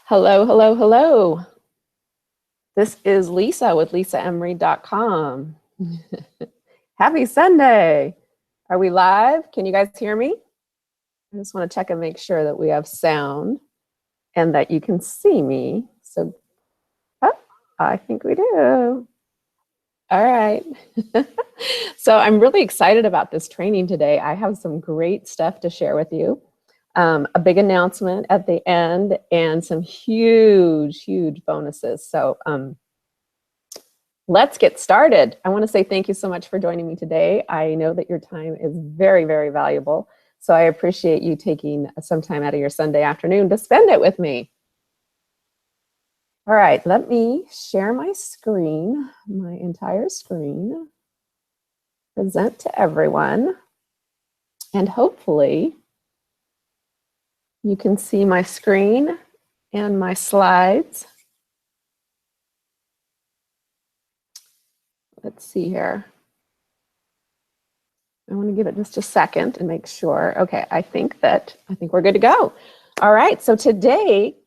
Hello, hello, hello. This is Lisa with lisaemery.com. Happy Sunday. Are we live? Can you guys hear me? I just want to check and make sure that we have sound and that you can see me. So, I think we do. All right. So I'm really excited about this training today. I have some great stuff to share with you. A big announcement at the end and some huge, huge bonuses. So let's get started. I want to say thank you so much for joining me today. I know that your time is very, very valuable. So I appreciate you taking some time out of your Sunday afternoon to spend it with me. All right, let me share my screen, my entire screen, present to everyone, and hopefully you can see my screen and my slides. Let's see here. I want to give it just a second and make sure. Okay, I think we're good to go. All right, so today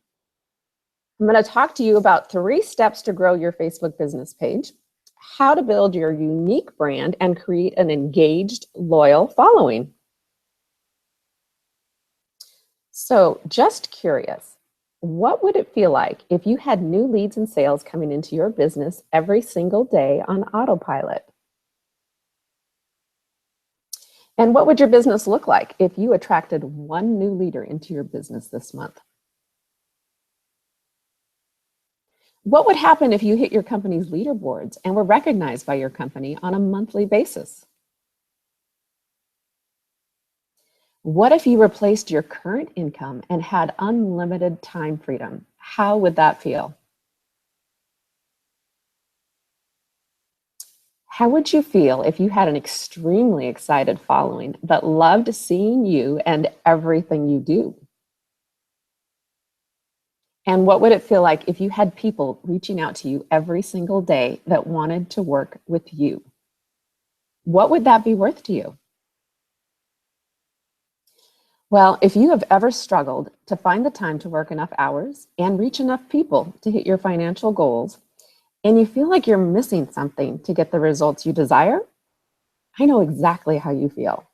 I'm going to talk to you about 3 steps to grow your Facebook business page, how to build your unique brand and create an engaged, loyal following. So just curious, what would it feel like if you had new leads and sales coming into your business every single day on autopilot? And what would your business look like if you attracted 1 new leader into your business this month? What would happen if you hit your company's leaderboards and were recognized by your company on a monthly basis? What if you replaced your current income and had unlimited time freedom? How would that feel? How would you feel if you had an extremely excited following that loved seeing you and everything you do? And what would it feel like if you had people reaching out to you every single day that wanted to work with you? What would that be worth to you? Well, if you have ever struggled to find the time to work enough hours and reach enough people to hit your financial goals, and you feel like you're missing something to get the results you desire, I know exactly how you feel.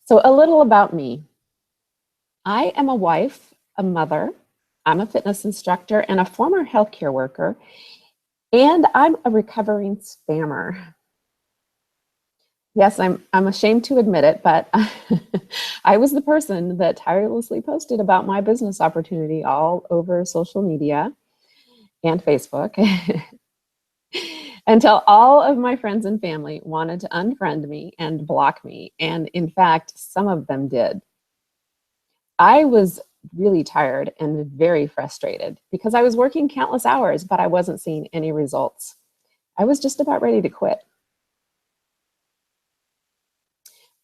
So a little about me. I am a wife, a mother, I'm a fitness instructor and a former healthcare worker, and I'm a recovering spammer. Yes, I'm ashamed to admit it, but I was the person that tirelessly posted about my business opportunity all over social media and Facebook until all of my friends and family wanted to unfriend me and block me. And in fact, some of them did. I was really tired and very frustrated because I was working countless hours, but I wasn't seeing any results. I was just about ready to quit.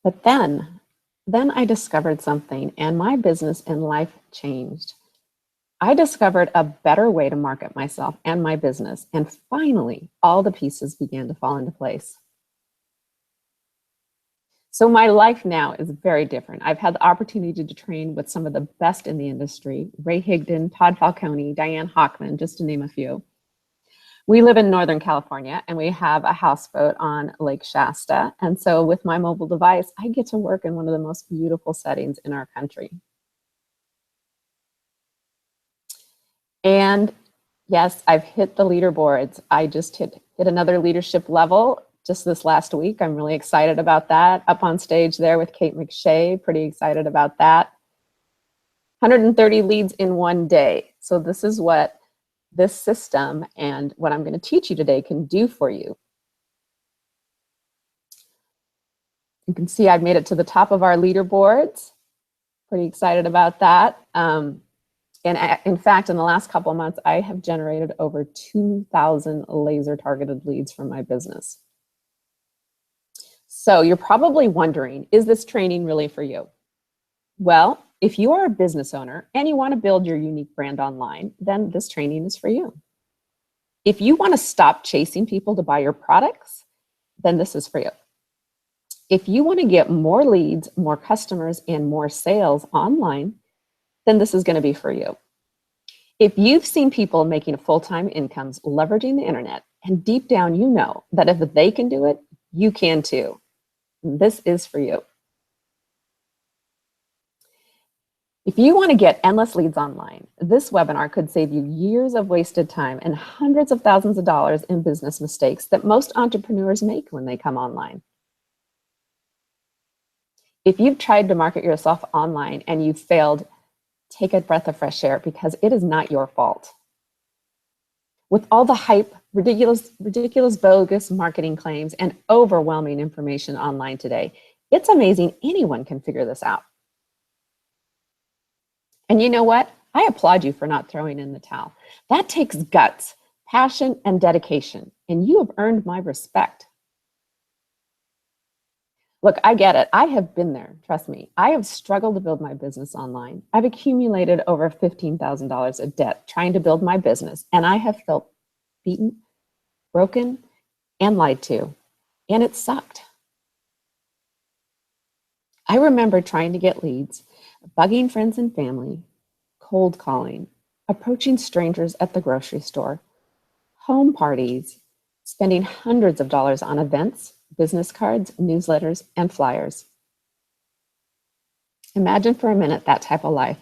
But then I discovered something and my business and life changed. I discovered a better way to market myself and my business, and finally, all the pieces began to fall into place. So my life now is very different. I've had the opportunity to train with some of the best in the industry, Ray Higdon, Todd Falcone, Diane Hockman, just to name a few. We live in Northern California and we have a houseboat on Lake Shasta. And so with my mobile device, I get to work in one of the most beautiful settings in our country. And yes, I've hit the leaderboards. I just hit another leadership level just this last week. I'm really excited about that. Up on stage there with Kate McShay, pretty excited about that. 130 leads in one day. So this is what this system and what I'm going to teach you today can do for you. You can see I've made it to the top of our leaderboards. Pretty excited about that. And in fact, in the last couple of months, I have generated over 2,000 laser targeted leads from my business. So you're probably wondering, is this training really for you? Well, if you are a business owner and you want to build your unique brand online, then this training is for you. If you want to stop chasing people to buy your products, then this is for you. If you want to get more leads, more customers, and more sales online, then this is going to be for you. If you've seen people making full-time incomes leveraging the internet, and deep down you know that if they can do it, you can too. This is for you. If you want to get endless leads online, this webinar could save you years of wasted time and hundreds of thousands of dollars in business mistakes that most entrepreneurs make when they come online. If you've tried to market yourself online and you've failed, take a breath of fresh air because it is not your fault. With all the hype, ridiculous, bogus marketing claims, and overwhelming information online today, it's amazing anyone can figure this out. And you know what? I applaud you for not throwing in the towel. That takes guts, passion, and dedication, and you have earned my respect. Look, I get it. I have been there. Trust me. I have struggled to build my business online. I've accumulated over $15,000 of debt trying to build my business, and I have felt beaten, broken, and lied to, and it sucked. I remember trying to get leads, bugging friends and family, cold calling, approaching strangers at the grocery store, home parties, spending hundreds of dollars on events, business cards, newsletters, and flyers. Imagine for a minute that type of life,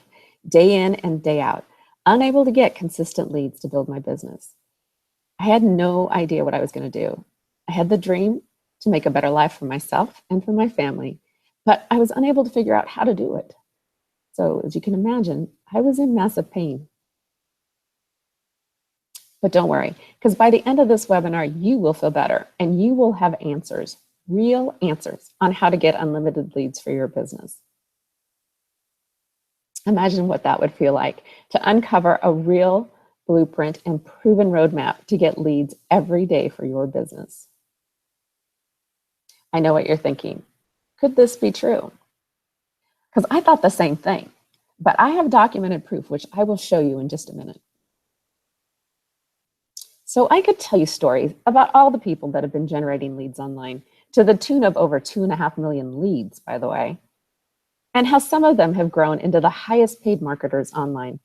day in and day out, unable to get consistent leads to build my business. I had no idea what I was going to do. I had the dream to make a better life for myself and for my family, but I was unable to figure out how to do it. So as you can imagine, I was in massive pain. But don't worry, because by the end of this webinar, you will feel better and you will have answers, real answers on how to get unlimited leads for your business. Imagine what that would feel like to uncover a real blueprint and proven roadmap to get leads every day for your business. I know what you're thinking. Could this be true? Because I thought the same thing, but I have documented proof, which I will show you in just a minute. So I could tell you stories about all the people that have been generating leads online, to the tune of over 2.5 million leads, by the way, and how some of them have grown into the highest paid marketers online.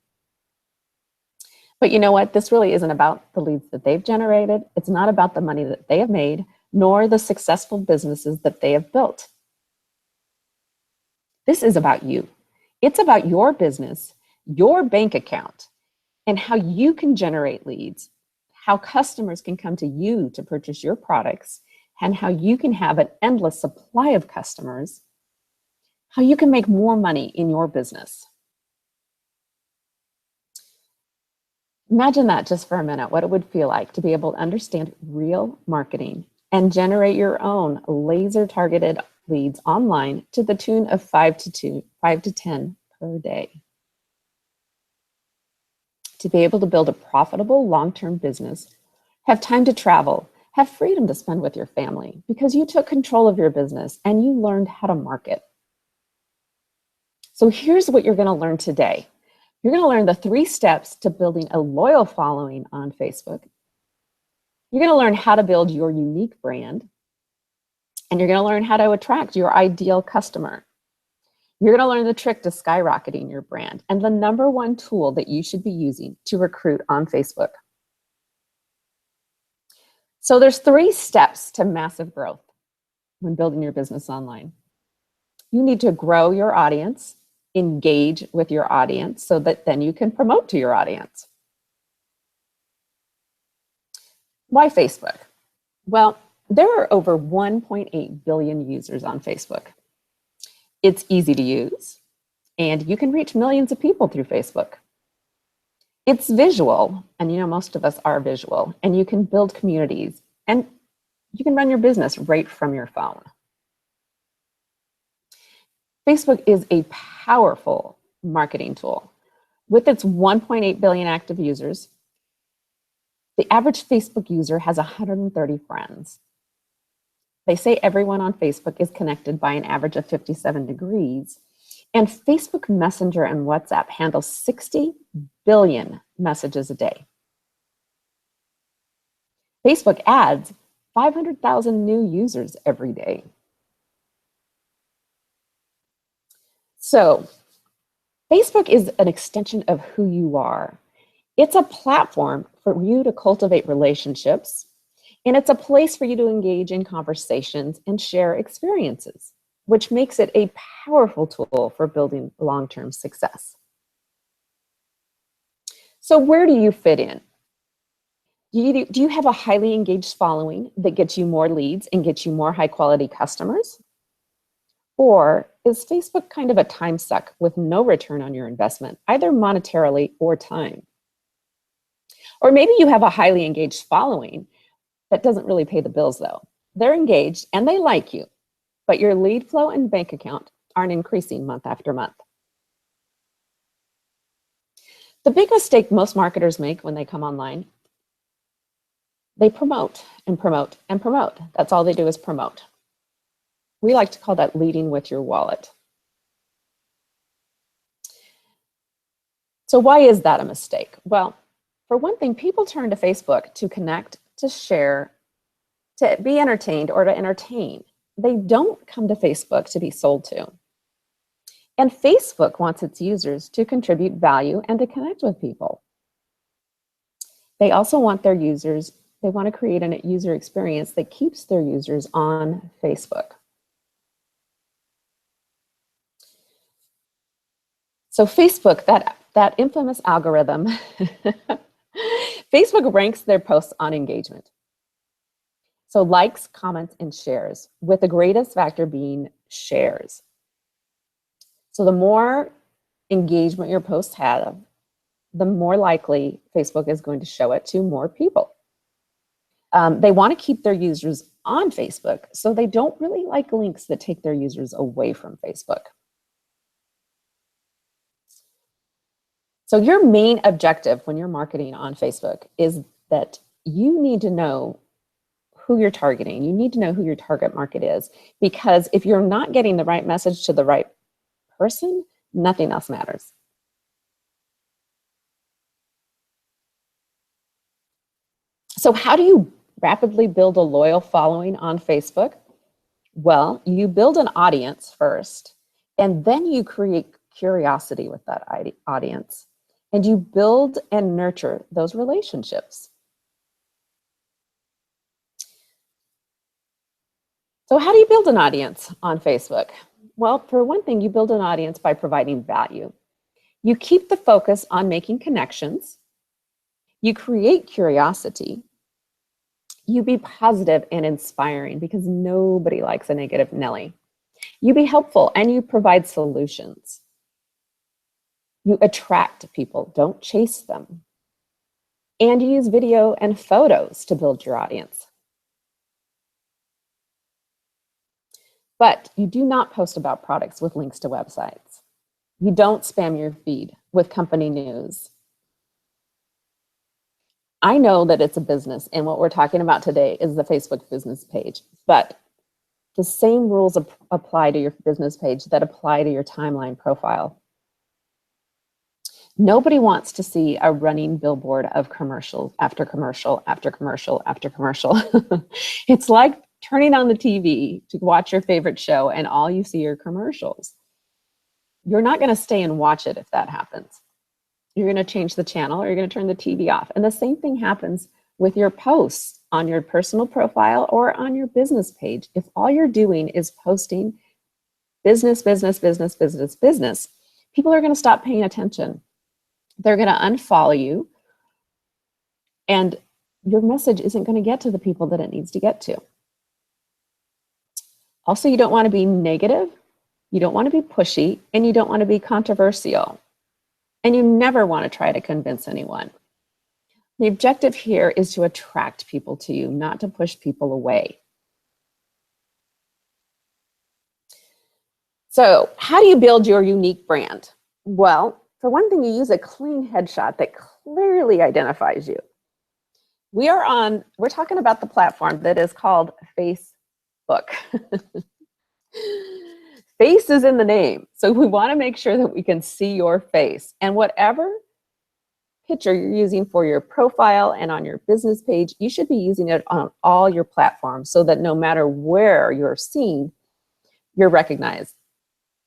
But you know what? This really isn't about the leads that they've generated. It's not about the money that they have made, nor the successful businesses that they have built. This is about you. It's about your business, your bank account, and how you can generate leads, how customers can come to you to purchase your products, and how you can have an endless supply of customers, how you can make more money in your business. Imagine that just for a minute, what it would feel like to be able to understand real marketing and generate your own laser-targeted leads online to the tune of 5 to 10 per day. To be able to build a profitable long-term business, have time to travel, have freedom to spend with your family because you took control of your business and you learned how to market. So here's what you're going to learn today. You're going to learn the 3 steps to building a loyal following on Facebook. You're going to learn how to build your unique brand. And you're going to learn how to attract your ideal customer. You're going to learn the trick to skyrocketing your brand and the #1 tool that you should be using to recruit on Facebook. So there's 3 steps to massive growth when building your business online. You need to grow your audience, engage with your audience so that then you can promote to your audience. Why Facebook? Well, there are over 1.8 billion users on Facebook. It's easy to use, and you can reach millions of people through Facebook. It's visual, and you know most of us are visual, and you can build communities, and you can run your business right from your phone. Facebook is a powerful marketing tool. With its 1.8 billion active users, the average Facebook user has 130 friends. They say everyone on Facebook is connected by an average of 57 degrees, and Facebook Messenger and WhatsApp handle 60 billion messages a day. Facebook adds 500,000 new users every day. So Facebook is an extension of who you are. It's a platform for you to cultivate relationships, and it's a place for you to engage in conversations and share experiences, which makes it a powerful tool for building long-term success. So where do you fit in? Do you have a highly engaged following that gets you more leads and gets you more high-quality customers? Or is Facebook kind of a time suck with no return on your investment, either monetarily or time? Or maybe you have a highly engaged following that doesn't really pay the bills though. They're engaged and they like you, but your lead flow and bank account aren't increasing month after month. The big mistake most marketers make when they come online, they promote and promote and promote. That's all they do is promote. We like to call that leading with your wallet. So why is that a mistake? Well, for one thing, people turn to Facebook to connect, to share, to be entertained, or to entertain. They don't come to Facebook to be sold to. And Facebook wants its users to contribute value and to connect with people. They also want their users, they want to create a user experience that keeps their users on Facebook. So Facebook, that infamous algorithm, Facebook ranks their posts on engagement. So likes, comments, and shares, with the greatest factor being shares. So the more engagement your posts have, the more likely Facebook is going to show it to more people. They want to keep their users on Facebook, so they don't really like links that take their users away from Facebook. So your main objective when you're marketing on Facebook is that you need to know who you're targeting. You need to know who your target market is, because if you're not getting the right message to the right person, nothing else matters. So how do you rapidly build a loyal following on Facebook? Well, you build an audience first, and then you create curiosity with that audience, and you build and nurture those relationships. So how do you build an audience on Facebook? Well, for one thing, you build an audience by providing value. You keep the focus on making connections. You create curiosity. You be positive and inspiring, because nobody likes a negative Nelly. You be helpful and you provide solutions. You attract people, don't chase them. And you use video and photos to build your audience. But you do not post about products with links to websites. You don't spam your feed with company news. I know that it's a business, and what we're talking about today is the Facebook business page, but the same rules apply to your business page that apply to your timeline profile. Nobody wants to see a running billboard of commercial after commercial after commercial after commercial. It's like turning on the TV to watch your favorite show and all you see are commercials. You're not going to stay and watch it if that happens. You're going to change the channel, or you're going to turn the TV off. And the same thing happens with your posts on your personal profile or on your business page. If all you're doing is posting business, business, business, business, business, people are going to stop paying attention. They're going to unfollow you, and your message isn't going to get to the people that it needs to get to. Also, you don't want to be negative, you don't want to be pushy, and you don't want to be controversial. And you never want to try to convince anyone. The objective here is to attract people to you, not to push people away. So how do you build your unique brand? Well, for one thing, you use a clean headshot that clearly identifies you. We're talking about the platform that is called Facebook. Face is in the name. So we want to make sure that we can see your face. And whatever picture you're using for your profile and on your business page, you should be using it on all your platforms so that no matter where you're seen, you're recognized.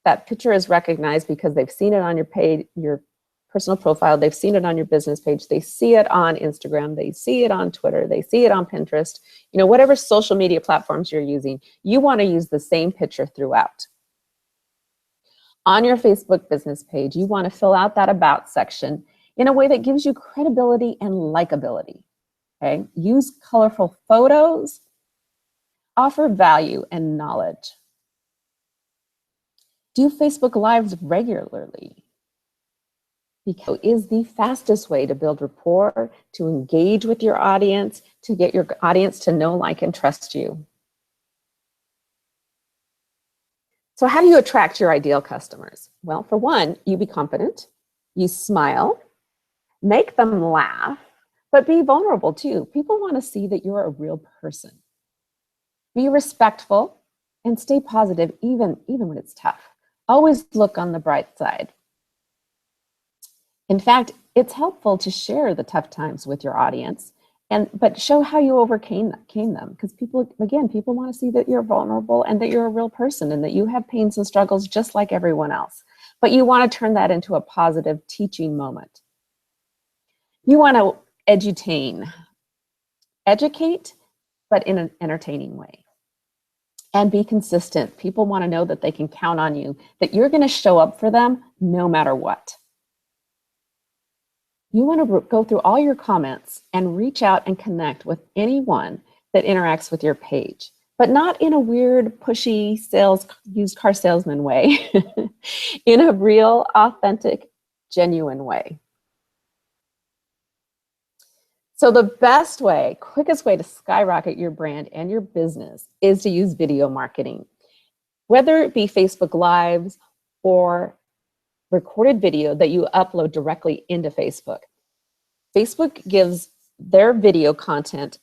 that picture is recognized because they've seen it on your page, your personal profile, they've seen it on your business page, they see it on Instagram, they see it on Twitter, they see it on Pinterest, you know, whatever social media platforms you're using, you want to use the same picture throughout. On your Facebook business page, you want to fill out that about section in a way that gives you credibility and likability. Okay? Use colorful photos, offer value and knowledge. Do Facebook Lives regularly. Because it is the fastest way to build rapport, to engage with your audience, to get your audience to know, like, and trust you. So how do you attract your ideal customers? Well, for one, you be confident, you smile, make them laugh, but be vulnerable too. People want to see that you're a real person. Be respectful and stay positive even when it's tough. Always look on the bright side. In fact, it's helpful to share the tough times with your audience, but show how you overcame them, because people want to see that you're vulnerable and that you're a real person and that you have pains and struggles just like everyone else. But you want to turn that into a positive teaching moment. You want to educate, but in an entertaining way. And be consistent. People want to know that they can count on you, that you're going to show up for them no matter what. You want to go through all your comments and reach out and connect with anyone that interacts with your page, but not in a weird, pushy used car salesman way, in a real, authentic, genuine way. So the best way, quickest way to skyrocket your brand and your business is to use video marketing, whether it be Facebook Lives or recorded video that you upload directly into Facebook. Facebook gives their video content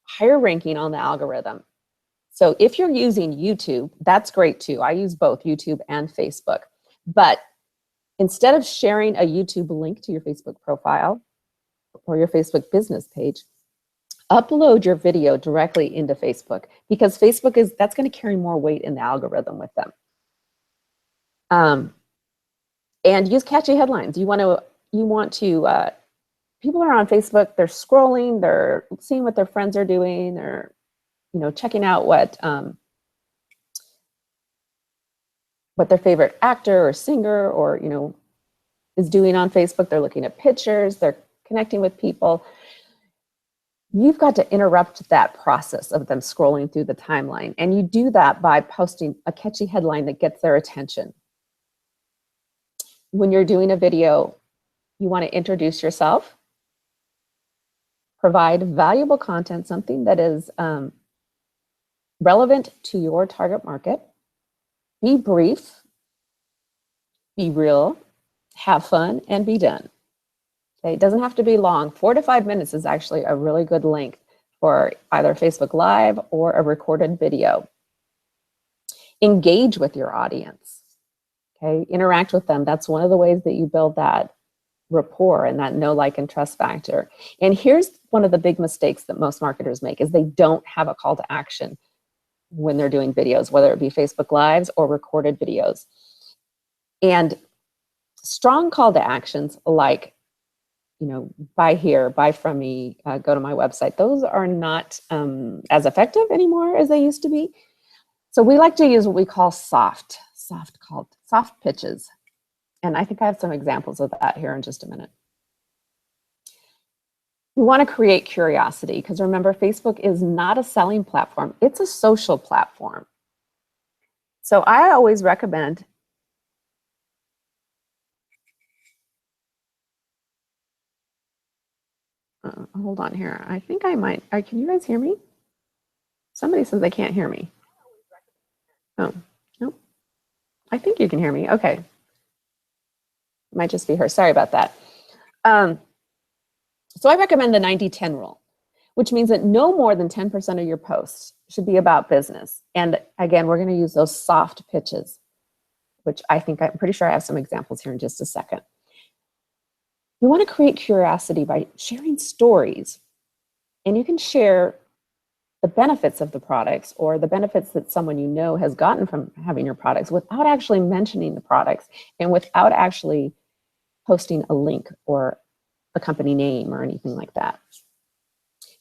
higher ranking on the algorithm. So if you're using YouTube, that's great too. I use both YouTube and Facebook. But instead of sharing a YouTube link to your Facebook profile or your Facebook business page, upload your video directly into Facebook, because that's going to carry more weight in the algorithm with them. And use catchy headlines. You want to people are on Facebook, they're scrolling, they're seeing what their friends are doing, they're, you know, checking out what their favorite actor or singer or, you know, is doing on Facebook. They're looking at pictures, they're connecting with people. You've got to interrupt that process of them scrolling through the timeline. And you do that by posting a catchy headline that gets their attention. When you're doing a video, you want to introduce yourself, provide valuable content, something that is relevant to your target market. Be brief, be real, have fun, and be done. Okay, it doesn't have to be long. 4 to 5 minutes is actually a really good length for either Facebook Live or a recorded video. Engage with your audience. Okay, interact with them. That's one of the ways that you build that rapport and that know, like, and trust factor. And here's one of the big mistakes that most marketers make is they don't have a call to action when they're doing videos, whether it be Facebook Lives or recorded videos. And strong call to actions like, you know, buy here, buy from me, go to my website, those are not as effective anymore as they used to be. So we like to use what we call soft pitches. And I think I have some examples of that here in just a minute. We want to create curiosity, because remember, Facebook is not a selling platform, it's a social platform. So I always recommend hold on here. I think I might. Can you guys hear me? Somebody says they can't hear me. Oh, no. I think you can hear me. Okay. It might just be her. Sorry about that. So I recommend the 90-10 rule, which means that no more than 10% of your posts should be about business. And again, we're going to use those soft pitches, which I'm pretty sure I have some examples here in just a second. You want to create curiosity by sharing stories. And you can share the benefits of the products or the benefits that someone you know has gotten from having your products without actually mentioning the products and without actually posting a link or a company name or anything like that.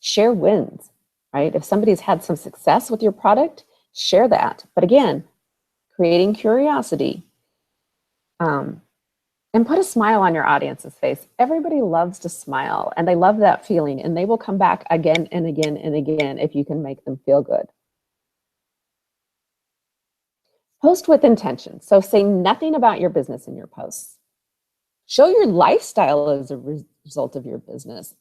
Share wins, right? If somebody's had some success with your product, share that. But again, creating curiosity, and put a smile on your audience's face. Everybody loves to smile and they love that feeling, and they will come back again and again and again if you can make them feel good. Post with intention. So say nothing about your business in your posts. Show your lifestyle as a result of your business.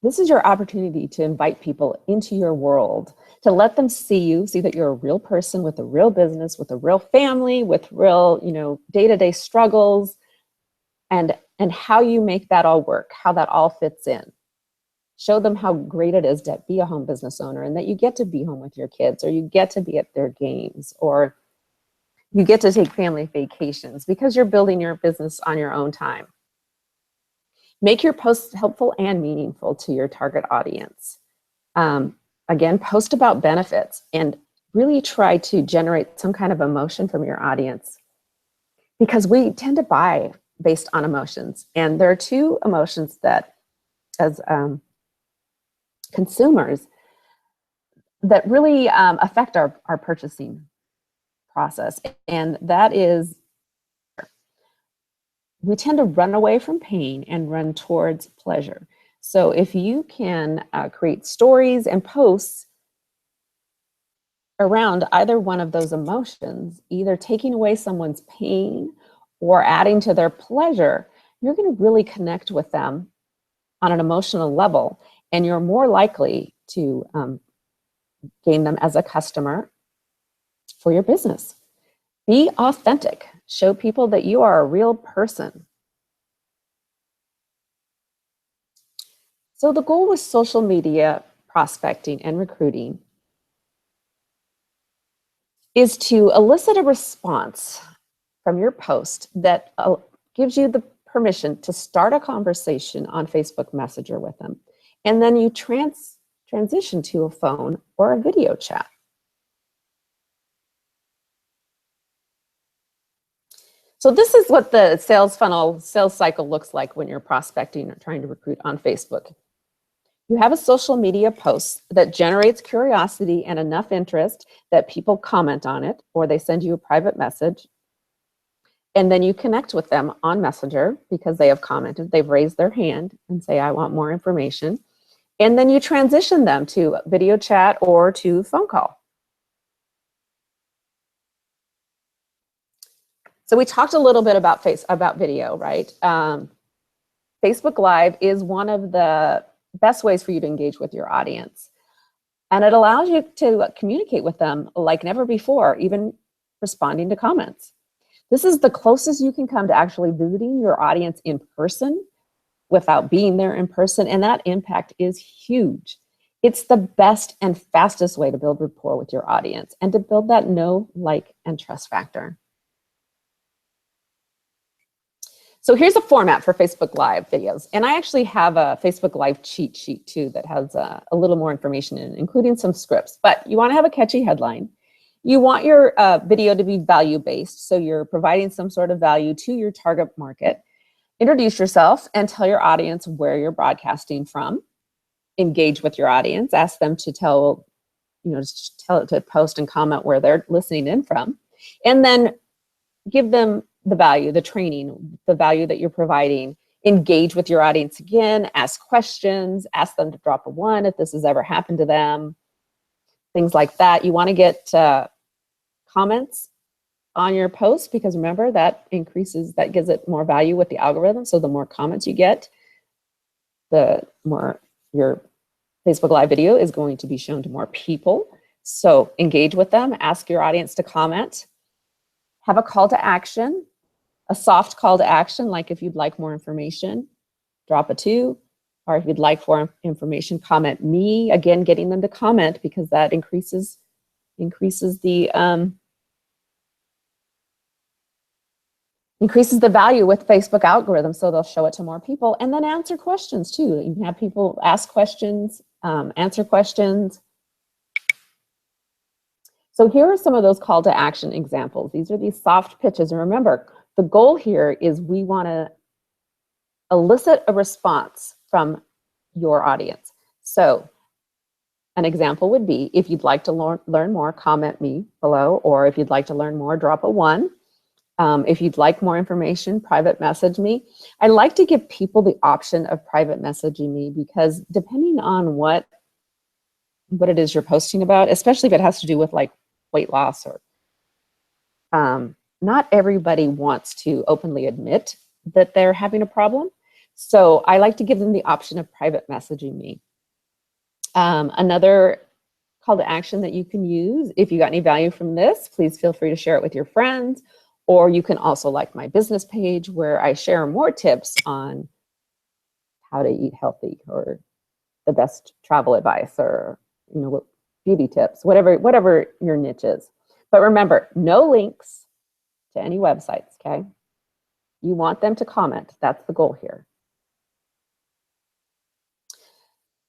This is your opportunity to invite people into your world, to let them see you, see that you're a real person with a real business, with a real family, with real, day-to-day struggles, and how you make that all work, how that all fits in. Show them how great it is to be a home business owner and that you get to be home with your kids, or you get to be at their games, or you get to take family vacations because you're building your business on your own time. Make your posts helpful and meaningful to your target audience. Again, post about benefits and really try to generate some kind of emotion from your audience, because we tend to buy based on emotions. And there are two emotions that, as consumers, that really affect our purchasing process. And that is, we tend to run away from pain and run towards pleasure. So if you can create stories and posts around either one of those emotions, either taking away someone's pain or adding to their pleasure, you're going to really connect with them on an emotional level, and you're more likely to gain them as a customer for your business. Be authentic. Show people that you are a real person. So the goal with social media prospecting and recruiting is to elicit a response from your post that gives you the permission to start a conversation on Facebook Messenger with them. And then you transition to a phone or a video chat. So this is what the sales funnel, sales cycle looks like when you're prospecting or trying to recruit on Facebook. You have a social media post that generates curiosity and enough interest that people comment on it, or they send you a private message. And then you connect with them on Messenger because they have commented, they've raised their hand and say, I want more information. And then you transition them to video chat or to phone call. So we talked a little bit about video, right? Facebook Live is one of the best ways for you to engage with your audience. And it allows you to communicate with them like never before, even responding to comments. This is the closest you can come to actually visiting your audience in person without being there in person, and that impact is huge. It's the best and fastest way to build rapport with your audience and to build that know, like, and trust factor. So here's a format for Facebook Live videos. And I actually have a Facebook Live cheat sheet too that has a little more information in it, including some scripts. But you want to have a catchy headline. You want your video to be value-based, so you're providing some sort of value to your target market. Introduce yourself and tell your audience where you're broadcasting from. Engage with your audience. Ask them to to post and comment where they're listening in from. And then give them the value, the training, the value that you're providing. Engage with your audience again, ask questions, ask them to drop a 1 if this has ever happened to them, things like that. You want to get comments on your post, because remember, that gives it more value with the algorithm. So the more comments you get, the more your Facebook Live video is going to be shown to more people. So engage with them, ask your audience to comment, have a call to action, a soft call to action, like if you'd like more information, drop a 2, or if you'd like more information, comment me. Again, getting them to comment, because that increases the value with Facebook algorithm, so they'll show it to more people. And then answer questions too. You can have people ask questions answer questions. So here are some of those call to action examples. These are these soft pitches. And remember, the goal here is we want to elicit a response from your audience. So an example would be, if you'd like to learn more, comment me below, or if you'd like to learn more, drop a 1. If you'd like more information, private message me. I like to give people the option of private messaging me, because depending on what it is you're posting about, especially if it has to do with like weight loss, or not everybody wants to openly admit that they're having a problem. So I like to give them the option of private messaging me. Another call to action that you can use, if you got any value from this, please feel free to share it with your friends, or you can also like my business page, where I share more tips on how to eat healthy, or the best travel advice, or beauty tips, whatever your niche is. But remember, no links to any websites, okay? You want them to comment. That's the goal here.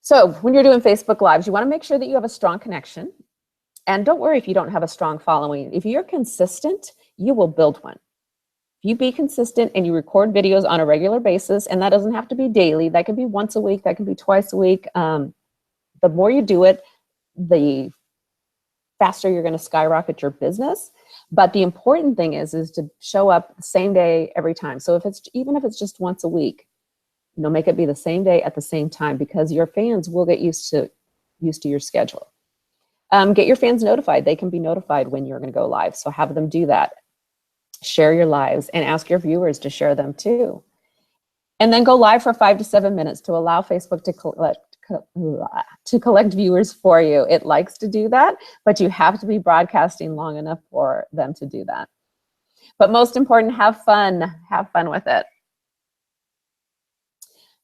So when you're doing Facebook Lives, you want to make sure that you have a strong connection. And don't worry if you don't have a strong following. If you're consistent, you will build one. If you be consistent and you record videos on a regular basis, and that doesn't have to be daily, that can be once a week, that can be twice a week. The more you do it, the faster you're going to skyrocket your business. But the important thing is to show up the same day every time. So even if it's just once a week, make it be the same day at the same time, because your fans will get used to your schedule. Get your fans notified. They can be notified when you're going to go live. So have them do that. Share your lives and ask your viewers to share them too. And then go live for 5 to 7 minutes to allow Facebook to collect viewers for you. It likes to do that, but you have to be broadcasting long enough for them to do that. But most important, have fun. Have fun with it.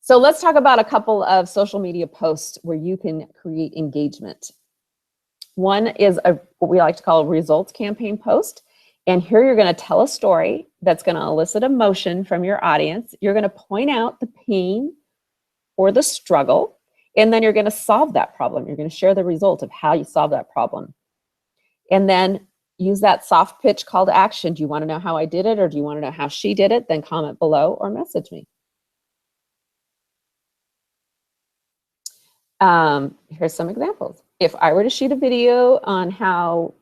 So let's talk about a couple of social media posts where you can create engagement. One is what we like to call a results campaign post. And here you're going to tell a story that's going to elicit emotion from your audience. You're going to point out the pain or the struggle, and then you're going to solve that problem. You're going to share the result of how you solve that problem. And then use that soft pitch call to action. Do you want to know how I did it, or do you want to know how she did it? Then comment below or message me. Here's some examples. If I were to shoot a video on how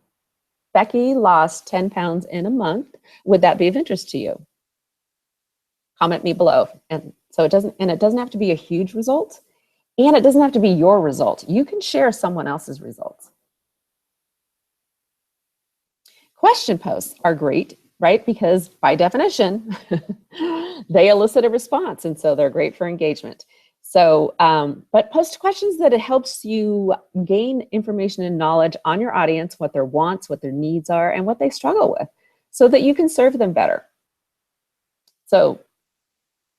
Becky lost 10 pounds in a month, would that be of interest to you? Comment me below. And so it doesn't have to be a huge result, and it doesn't have to be your result. You can share someone else's results. Question posts are great, right? Because by definition, they elicit a response, and so they're great for engagement. So, but post questions that it helps you gain information and knowledge on your audience, what their wants, what their needs are, and what they struggle with, so that you can serve them better. So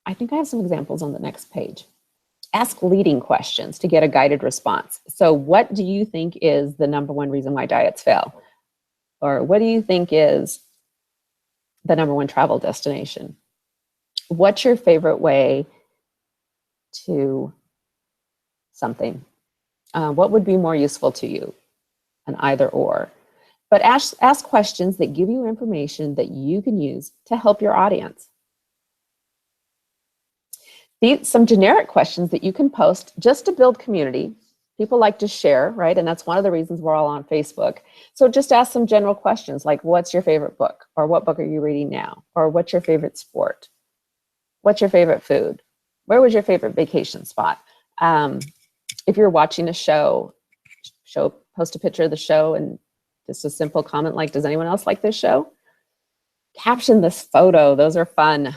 I think I have some examples on the next page. Ask leading questions to get a guided response. So what do you think is the #1 reason why diets fail? Or what do you think is the #1 travel destination? What's your favorite way to something? What would be more useful to you? An either or. But ask questions that give you information that you can use to help your audience. Some generic questions that you can post just to build community. People like to share, right? And that's one of the reasons we're all on Facebook. So just ask some general questions like, what's your favorite book? Or what book are you reading now? Or what's your favorite sport? What's your favorite food? Where was your favorite vacation spot? If you're watching a show, post a picture of the show and just a simple comment like, does anyone else like this show? Caption this photo. Those are fun.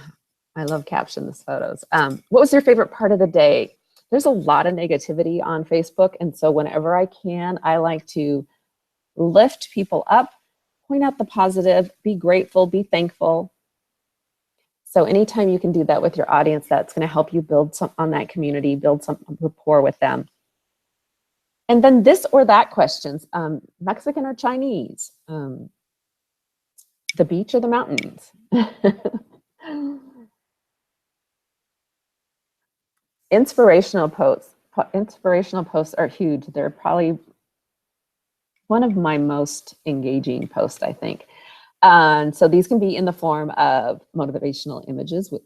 I love caption this photos. What was your favorite part of the day? There's a lot of negativity on Facebook. And so whenever I can, I like to lift people up, point out the positive, be grateful, be thankful. So anytime you can do that with your audience, that's going to help you build some on that community, build some rapport with them. And then this or that questions, Mexican or Chinese, the beach or the mountains. Inspirational posts. inspirational posts are huge. They're probably one of my most engaging posts, I think. And so these can be in the form of motivational images with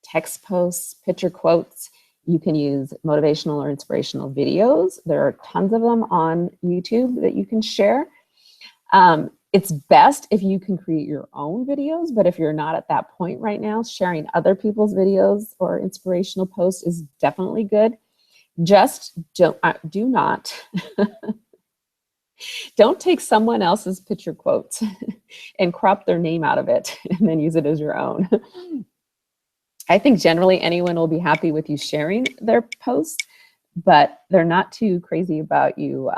text posts, picture quotes. You can use motivational or inspirational videos. There are tons of them on YouTube that you can share. It's best if you can create your own videos, but if you're not at that point right now, sharing other people's videos or inspirational posts is definitely good. Just do not don't take someone else's picture quotes and crop their name out of it and then use it as your own. I think generally anyone will be happy with you sharing their post, but they're not too crazy about you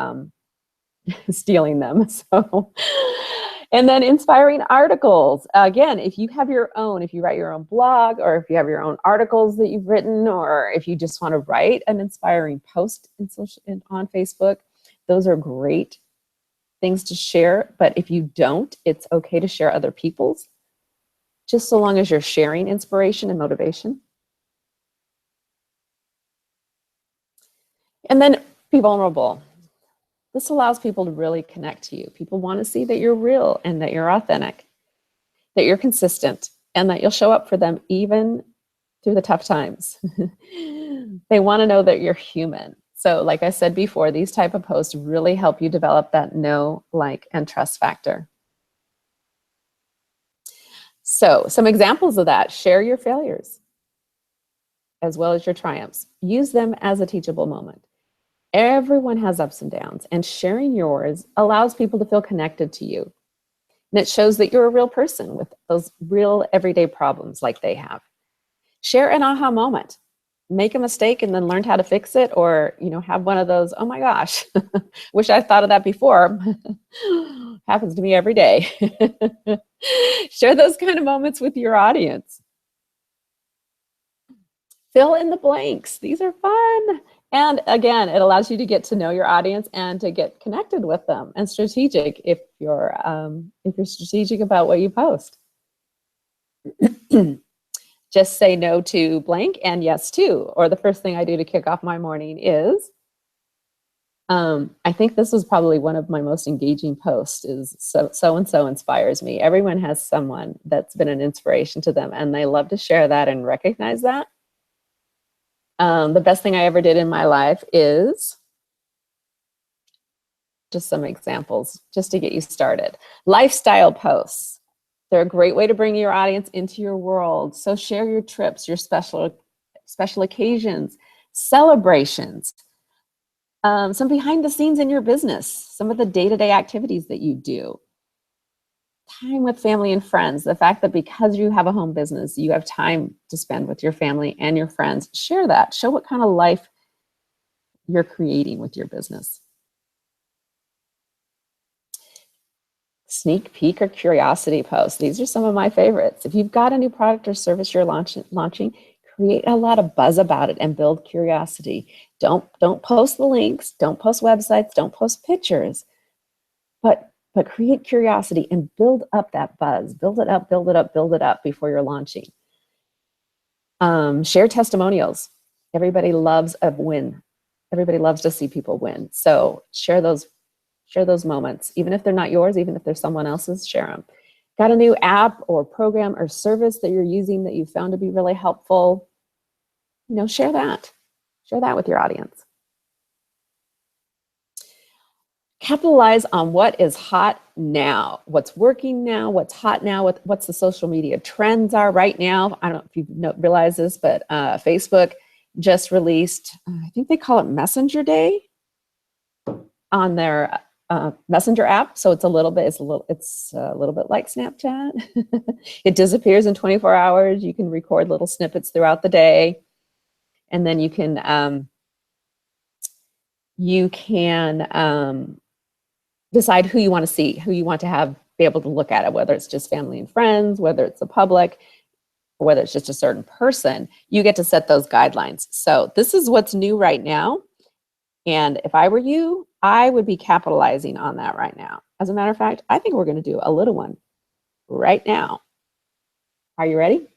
stealing them. So, and then inspiring articles. Again, if you have your own, if you write your own blog, or if you have your own articles that you've written, or if you just want to write an inspiring post on Facebook, those are great things to share. But if you don't, it's okay to share other people's, just so long as you're sharing inspiration and motivation. And then be vulnerable. This allows people to really connect to you. People want to see that you're real and that you're authentic, that you're consistent, and that you'll show up for them even through the tough times. They want to know that you're human. So like I said before, these type of posts really help you develop that know, like, and trust factor. So some examples of that: share your failures as well as your triumphs. Use them as a teachable moment. Everyone has ups and downs, and sharing yours allows people to feel connected to you. And it shows that you're a real person with those real everyday problems like they have. Share an aha moment. Make a mistake and then learn how to fix it, or have one of those, oh my gosh, wish I thought of that before. Happens to me every day. Share those kind of moments with your audience. Fill in the blanks. These are fun. And again, it allows you to get to know your audience and to get connected with them, and strategic if you're strategic about what you post. Just say no to blank and yes to. Or the first thing I do to kick off my morning is, I think this was probably one of my most engaging posts, is so-and-so inspires me. Everyone has someone that's been an inspiration to them, and they love to share that and recognize that. The best thing I ever did in my life is, just some examples just to get you started. Lifestyle posts. They're a great way to bring your audience into your world. So share your trips, your special occasions, celebrations, some behind the scenes in your business, some of the day-to-day activities that you do. Time with family and friends. The fact that because you have a home business, you have time to spend with your family and your friends. Share that. Show what kind of life you're creating with your business. Sneak peek or curiosity posts. These are some of my favorites. If you've got a new product or service you're launching, create a lot of buzz about it and build curiosity. Don't post the links, don't post websites, don't post pictures, but create curiosity and build up that buzz. Build it up, build it up, build it up before you're launching. Share testimonials. Everybody loves a win. Everybody loves to see people win. So share those moments, even if they're not yours, even if they're someone else's, share them. Got a new app or program or service that you're using that you found to be really helpful? Share that. Share that with your audience. Capitalize on what is hot now, what's working now, what's hot now, what's the social media trends are right now. I don't know if you realize this, but Facebook just released, I think they call it Messenger Day on their Messenger app. So it's a little bit like Snapchat. It disappears in 24 hours. You can record little snippets throughout the day, and then you can decide who you want to see, who you want to be able to look at it, whether it's just family and friends, whether it's the public, or whether it's just a certain person. You get to set those guidelines. So this is what's new right now. And if I were you, I would be capitalizing on that right now. As a matter of fact, I think we're going to do a little one right now. Are you ready?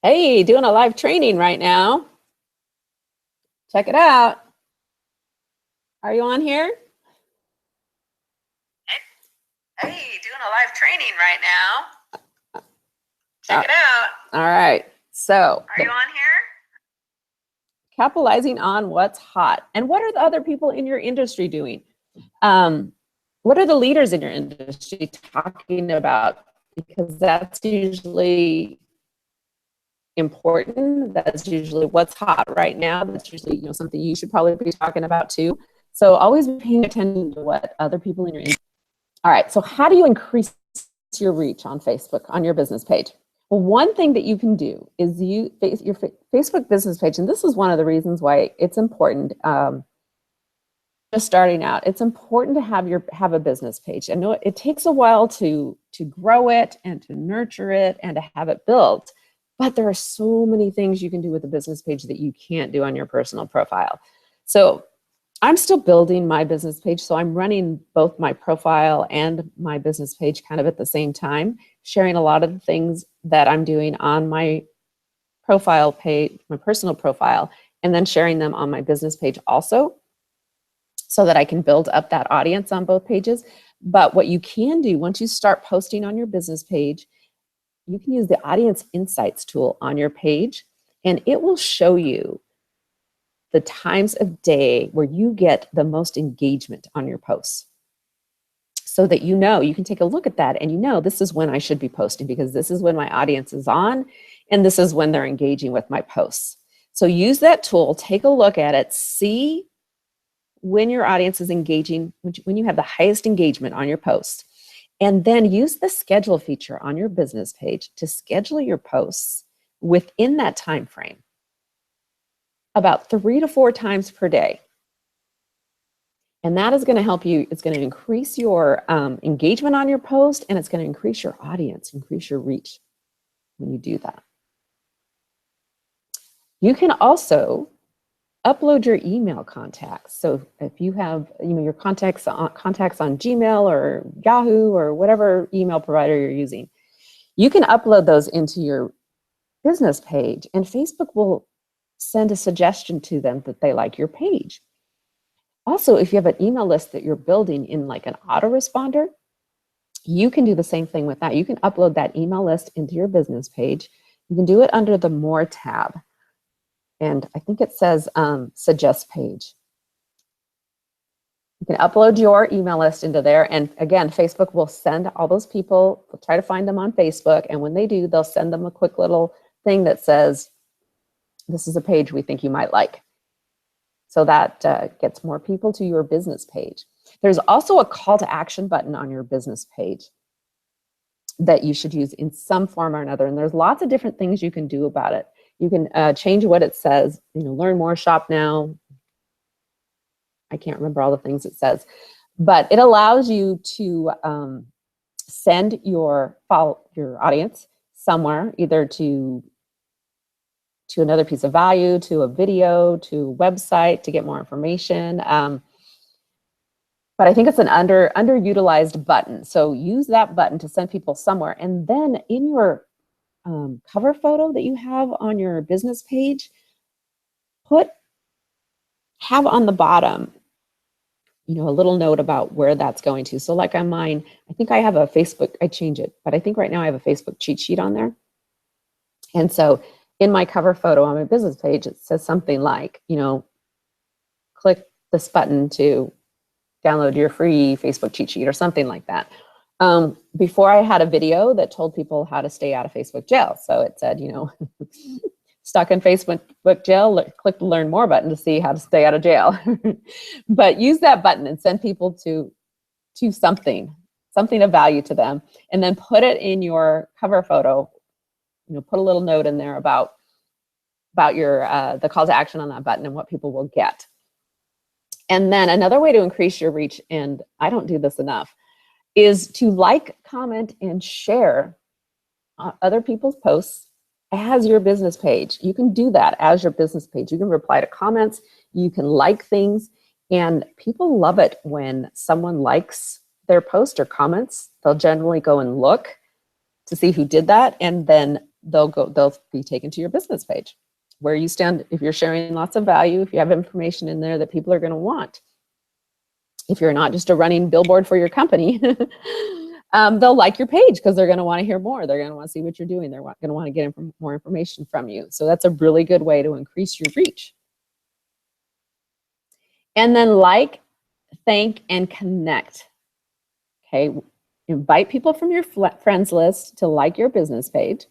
Hey, doing a live training right now. Check it out. Are you on here? Hey, doing a live training right now. Check it out. All right. So, are you on here? Capitalizing on what's hot. And what are the other people in your industry doing? What are the leaders in your industry talking about? Because that's usually important. That's usually what's hot right now. That's usually, something you should probably be talking about too. So always be paying attention to what other people in your industry. All right. So how do you increase your reach on Facebook, on your business page? Well, one thing that you can do is your Facebook business page, and this is one of the reasons why it's important. Just starting out, it's important to have a business page. I know it takes a while to grow it and to nurture it and to have it built, but there are so many things you can do with a business page that you can't do on your personal profile. So I'm still building my business page, so I'm running both my profile and my business page kind of at the same time, sharing a lot of the things that I'm doing on my profile page, my personal profile, and then sharing them on my business page also, so that I can build up that audience on both pages. But what you can do once you start posting on your business page, you can use the Audience Insights tool on your page, and it will show you the times of day where you get the most engagement on your posts, so that you can take a look at that and this is when I should be posting, because this is when my audience is on and this is when they're engaging with my posts. So use that tool, take a look at it, see when your audience is engaging, when you have the highest engagement on your posts, and then use the schedule feature on your business page to schedule your posts within that time frame, about 3 to 4 times per day. And that is going to help you. It's going to increase your engagement on your post, and it's going to increase your audience, increase your reach when you do that. You can also upload your email contacts. So if you have your contacts on Gmail or Yahoo or whatever email provider you're using, you can upload those into your business page, and Facebook will send a suggestion to them that they like your page. Also, if you have an email list that you're building in like an autoresponder, you can do the same thing with that. You can upload that email list into your business page. You can do it under the More tab. And I think it says Suggest Page. You can upload your email list into there. And again, Facebook will send all those people, we'll try to find them on Facebook. And when they do, they'll send them a quick little thing that says, this is a page we think you might like. So that gets more people to your business page. There's also a call to action button on your business page that you should use in some form or another. And there's lots of different things you can do about it. You can change what it says, learn more, shop now. I can't remember all the things it says, but it allows you to send your audience somewhere, either to another piece of value, to a video, to a website to get more information. But I think it's an underutilized button. So use that button to send people somewhere. And then in your cover photo that you have on your business page, have on the bottom, a little note about where that's going to. So like on mine, I think I have a Facebook, I change it, but I think right now I have a Facebook cheat sheet on there. And so in my cover photo on my business page, it says something like, click this button to download your free Facebook cheat sheet or something like that. Before I had a video that told people how to stay out of Facebook jail. So it said, stuck in Facebook jail, click the learn more button to see how to stay out of jail. But use that button and send people to something of value to them, and then put it in your cover photo. Put a little note in there about your the call to action on that button and what people will get. And then another way to increase your reach, and I don't do this enough, is to like, comment, and share other people's posts as your business page. You can do that as your business page. You can reply to comments, you can like things, and people love it when someone likes their post or comments. They'll generally go and look to see who did that, and then they'll be taken to your business page where you stand. If you're sharing lots of value, if you have information in there that people are going to want, if you're not just a running billboard for your company, they'll like your page because they're going to want to hear more. They're going to want to see what you're doing. They're going to want to get more information from you. So that's a really good way to increase your reach. And then like, thank, and connect. Okay, invite people from your friends list to like your business page.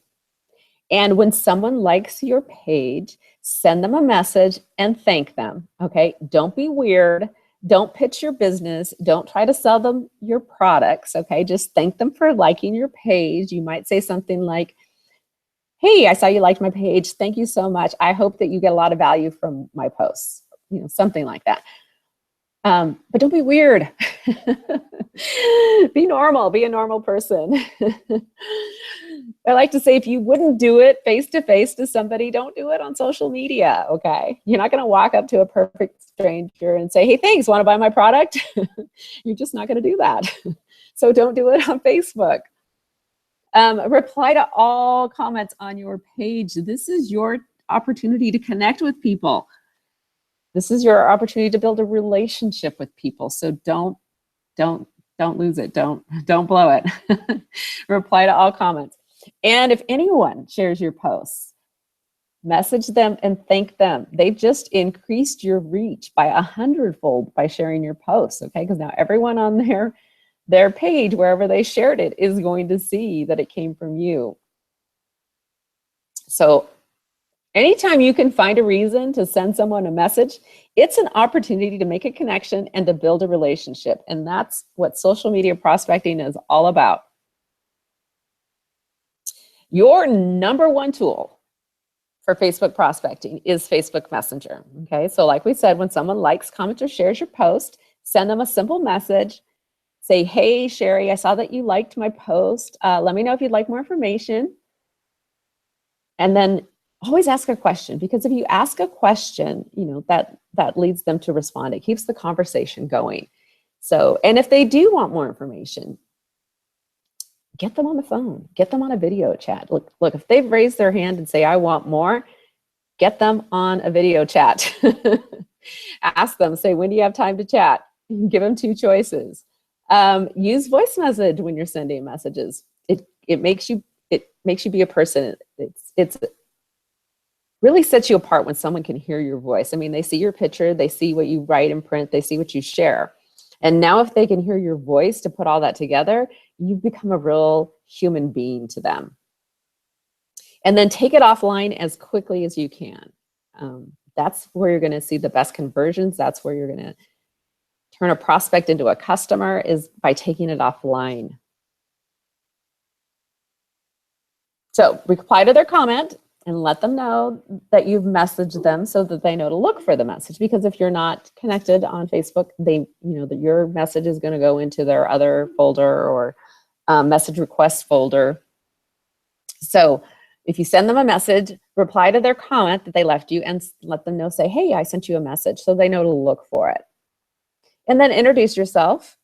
And when someone likes your page, send them a message and thank them. Okay, don't be weird. Don't pitch your business. Don't try to sell them your products. Okay, just thank them for liking your page. You might say something like, hey, I saw you liked my page. Thank you so much. I hope that you get a lot of value from my posts. You know, something like that. But don't be weird. Be normal. Be a normal person. I like to say, if you wouldn't do it face-to-face to somebody, don't do it on social media, okay? You're not going to walk up to a perfect stranger and say, hey, thanks, want to buy my product? You're just not going to do that. So don't do it on Facebook. Reply to all comments on your page. This is your opportunity to connect with people. This is your opportunity to build a relationship with people. So don't lose it. Don't blow it. Reply to all comments. And if anyone shares your posts, message them and thank them. They've just increased your reach by 100-fold by sharing your posts, okay? Because now everyone on their page, wherever they shared it, is going to see that it came from you. So anytime you can find a reason to send someone a message, it's an opportunity to make a connection and to build a relationship. And that's what social media prospecting is all about. Your number one tool for Facebook prospecting is Facebook Messenger. Okay, so like we said, when someone likes, comments, or shares your post, send them a simple message. Say, hey, Sherry, I saw that you liked my post. Let me know if you'd like more information. And then always ask a question, because if you ask a question, you know, that leads them to respond. It keeps the conversation going. So, and if they do want more information, get them on the phone, get them on a video chat. Look, if they've raised their hand and say, I want more, get them on a video chat. Ask them, say, when do you have time to chat? Give them 2 choices. Use voice message when you're sending messages. It makes you be a person. It's really sets you apart when someone can hear your voice. I mean, they see your picture, they see what you write and print, they see what you share. And now if they can hear your voice to put all that together, you become a real human being to them. And then take it offline as quickly as you can. That's where you're going to see the best conversions. That's where you're going to turn a prospect into a customer, is by taking it offline. So reply to their comment and let them know that you've messaged them so that they know to look for the message. Because if you're not connected on Facebook, they, you know, that your message is going to go into their other folder or message request folder. So if you send them a message, reply to their comment that they left you and let them know, say, hey, I sent you a message, so they know to look for it. And then introduce yourself,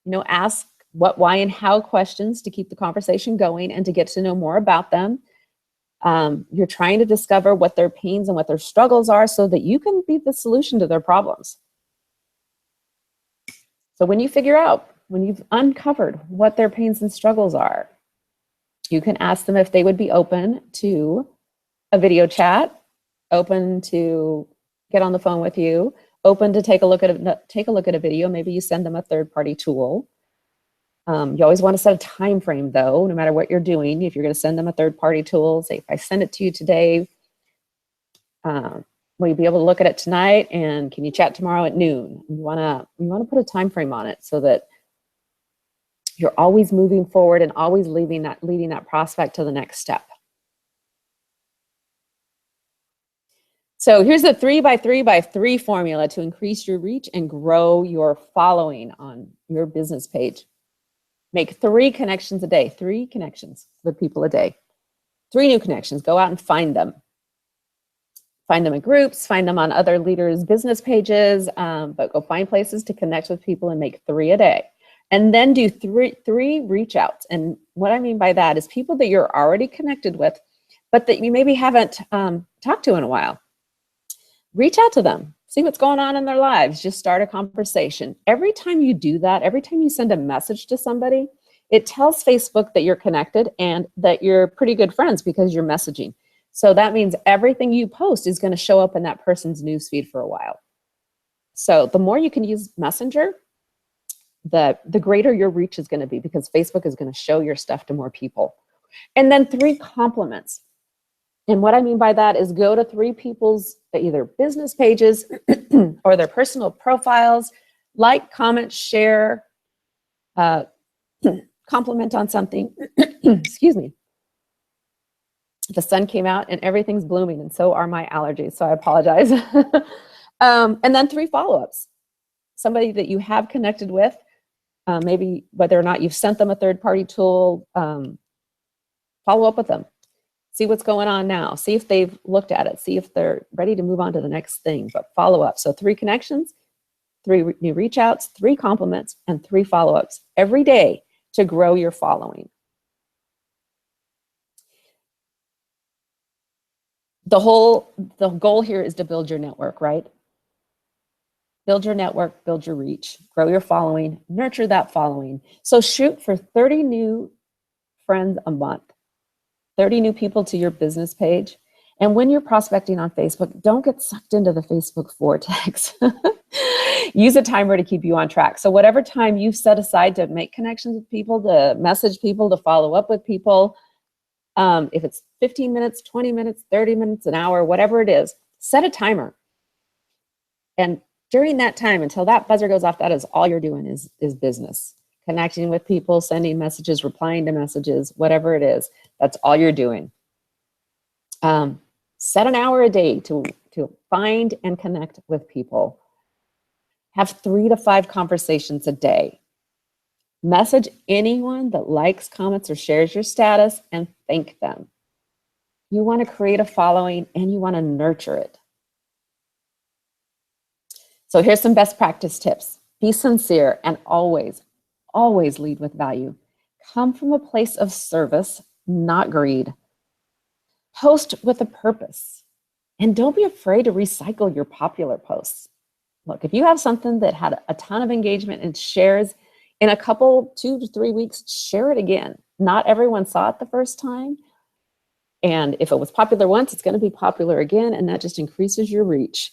you know, ask what, why, and how questions to keep the conversation going and to get to know more about them. You're trying to discover what their pains and what their struggles are so that you can be the solution to their problems. So when you figure out, when you've uncovered what their pains and struggles are, you can ask them if they would be open to a video chat, open to get on the phone with you, open to take a look at a video. Maybe you send them a third-party tool. You always want to set a time frame, though, no matter what you're doing. If you're going to send them a third-party tool, say, if I send it to you today, will you be able to look at it tonight? And can you chat tomorrow at noon? You want to put a time frame on it so that you're always moving forward and always leading that prospect to the next step. So here's the 3x3x3 formula to increase your reach and grow your following on your business page. Make 3 connections a day, 3 connections with people a day. 3 new connections, go out and find them. Find them in groups, find them on other leaders' business pages, but go find places to connect with people and make 3 a day. And then do three reach outs. And what I mean by that is people that you're already connected with, but that you maybe haven't talked to in a while. Reach out to them, see what's going on in their lives, just start a conversation. Every time you do that, every time you send a message to somebody, it tells Facebook that you're connected and that you're pretty good friends because you're messaging. So that means everything you post is going to show up in that person's newsfeed for a while. So the more you can use Messenger, the greater your reach is going to be because Facebook is going to show your stuff to more people. And then 3 compliments. And what I mean by that is go to 3 people's either business pages or their personal profiles, like, comment, share, compliment on something. Excuse me. The sun came out and everything's blooming, and so are my allergies, so I apologize. And then 3 follow-ups. Somebody that you have connected with, maybe whether or not you've sent them a third-party tool, follow up with them. See what's going on now. See if they've looked at it. See if they're ready to move on to the next thing, but follow up. So 3 connections, 3 new reach outs, 3 compliments, and 3 follow-ups every day to grow your following. The goal here is to build your network, right? Build your network, build your reach, grow your following, nurture that following. So shoot for 30 new friends a month, 30 new people to your business page. And when you're prospecting on Facebook, don't get sucked into the Facebook vortex. Use a timer to keep you on track. So whatever time you've set aside to make connections with people, to message people, to follow up with people, if it's 15 minutes, 20 minutes, 30 minutes, an hour, whatever it is, set a timer. And during that time, until that buzzer goes off, that is all you're doing is business. Connecting with people, sending messages, replying to messages, whatever it is, that's all you're doing. Set an hour a day to find and connect with people. Have 3 to 5 conversations a day. Message anyone that likes, comments, or shares your status and thank them. You want to create a following and you want to nurture it. So here's some best practice tips. Be sincere and always lead with value. Come from a place of service, not greed. Post with a purpose. And don't be afraid to recycle your popular posts. Look, if you have something that had a ton of engagement and shares, in a couple, 2 to 3 weeks, share it again. Not everyone saw it the first time. And if it was popular once, it's going to be popular again, and that just increases your reach.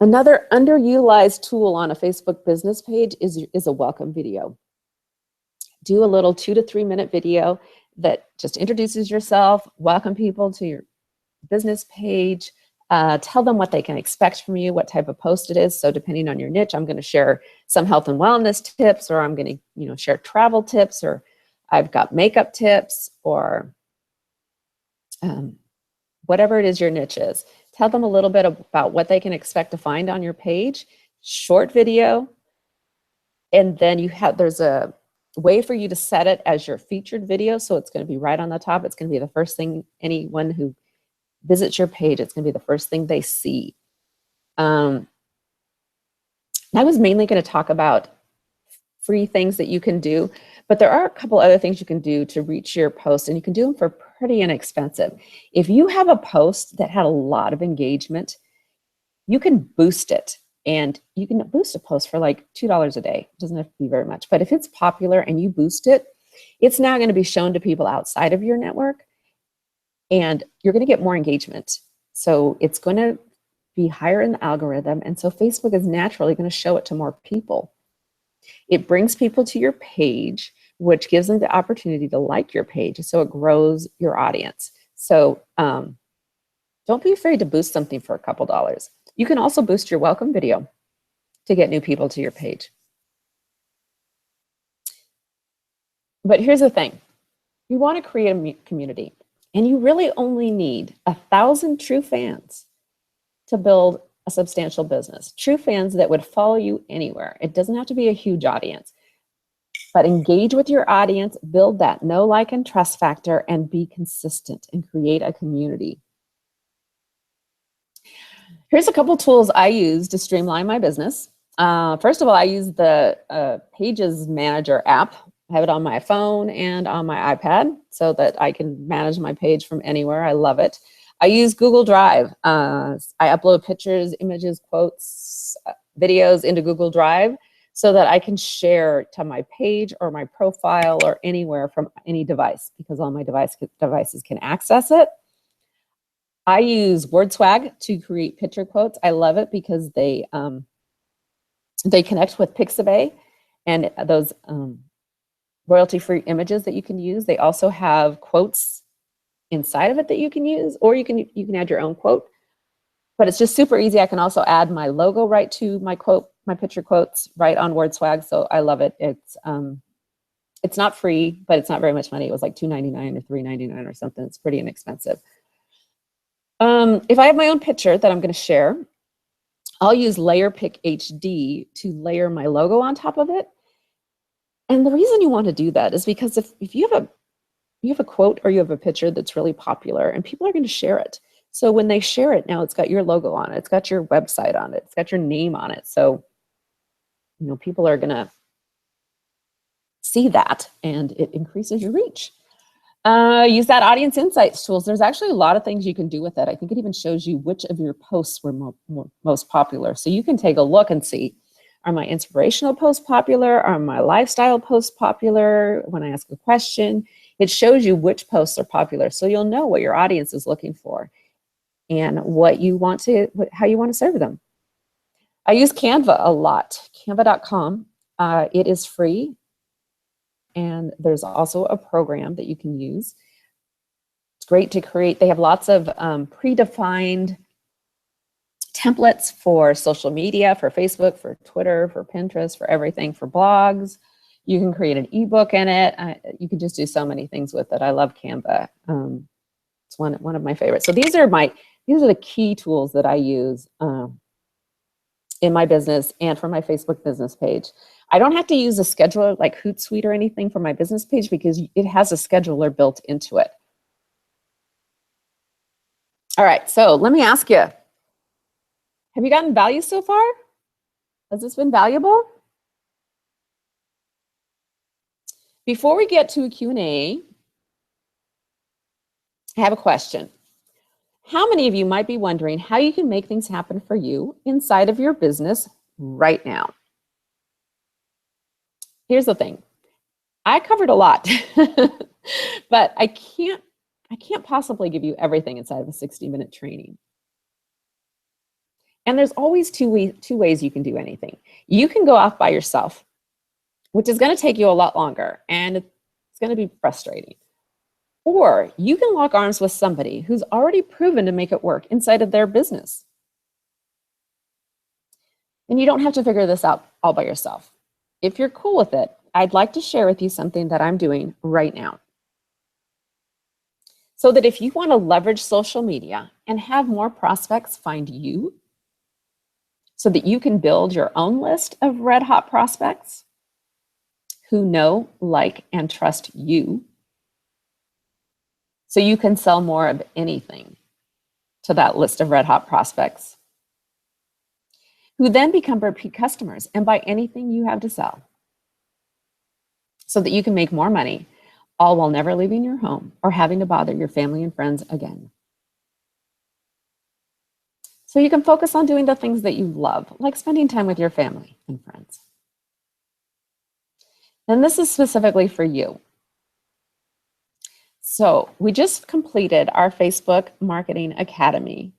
Another underutilized tool on a Facebook business page is a welcome video. Do a little 2 to 3 minute video that just introduces yourself, welcome people to your business page, tell them what they can expect from you, what type of post it is. So depending on your niche, I'm going to share some health and wellness tips, or I'm going to share travel tips, or I've got makeup tips, or whatever it is your niche is. Tell them a little bit about what they can expect to find on your page, short video, and then there's a way for you to set it as your featured video. So it's going to be right on the top. It's going to be the first thing anyone who visits your page, it's going to be the first thing they see. I was mainly going to talk about free things that you can do, but there are a couple other things you can do to reach your post, and you can do them for pretty inexpensive. If you have a post that had a lot of engagement, you can boost it, and you can boost a post for like $2 a day. It doesn't have to be very much, but if it's popular and you boost it, it's now going to be shown to people outside of your network, and you're going to get more engagement. So it's going to be higher in the algorithm, and so Facebook is naturally going to show it to more people. It brings people to your page, which gives them the opportunity to like your page, so it grows your audience. So don't be afraid to boost something for a couple dollars. You can also boost your welcome video to get new people to your page. But here's the thing. You want to create a community, and you really only need 1,000 true fans to build a substantial business. True fans that would follow you anywhere. It doesn't have to be a huge audience, but engage with your audience, build that know, like, and trust factor, and be consistent and create a community. Here's a couple tools I use to streamline my business. First of all, I use the Pages Manager app. I have it on my phone and on my iPad so that I can manage my page from anywhere. I love it. I use Google Drive. I upload pictures, images, quotes, videos into Google Drive so that I can share to my page or my profile or anywhere from any device, because all my devices can access it. I use WordSwag to create picture quotes. I love it because they connect with Pixabay and those royalty-free images that you can use. They also have quotes inside of it that you can use, or you can add your own quote. But it's just super easy. I can also add my logo right to my picture quotes right on WordSwag. So I love it. It's not free, but it's not very much money. It was like $2.99 or $3.99 or something. It's pretty inexpensive. If I have my own picture that I'm going to share, I'll use Layer Pick HD to layer my logo on top of it. And the reason you want to do that is because if you have a quote or you have a picture that's really popular and people are going to share it. So when they share it, now it's got your logo on it, it's got your website on it, it's got your name on it. So, people are going to see that and it increases your reach. Use that audience insights tools. There's actually a lot of things you can do with it. I think it even shows you which of your posts were most popular. So you can take a look and see, are my inspirational posts popular? Are my lifestyle posts popular? When I ask a question, it shows you which posts are popular. So you'll know what your audience is looking for and how you want to serve them. I use Canva a lot, canva.com. It is free. And there's also a program that you can use. It's great to create. They have lots of predefined templates for social media, for Facebook, for Twitter, for Pinterest, for everything, for blogs. You can create an ebook in it. You can just do so many things with it. I love Canva. It's one of my favorites. So these are the key tools that I use in my business and for my Facebook business page. I don't have to use a scheduler like Hootsuite or anything for my business page because it has a scheduler built into it. All right, so let me ask you, have you gotten value so far? Has this been valuable? Before we get to a Q&A, I have a question. How many of you might be wondering how you can make things happen for you inside of your business right now? Here's the thing. I covered a lot, but I can't possibly give you everything inside of a 60-minute training. And there's always two ways you can do anything. You can go off by yourself, which is going to take you a lot longer, and it's going to be frustrating. Or you can lock arms with somebody who's already proven to make it work inside of their business. And you don't have to figure this out all by yourself. If you're cool with it, I'd like to share with you something that I'm doing right now. So that if you want to leverage social media and have more prospects find you, so that you can build your own list of red hot prospects who know, like, and trust you, so you can sell more of anything to that list of red hot prospects, who then become repeat customers and buy anything you have to sell, so that you can make more money, all while never leaving your home or having to bother your family and friends again. So you can focus on doing the things that you love, like spending time with your family and friends. And this is specifically for you. So we just completed our Facebook Marketing Academy.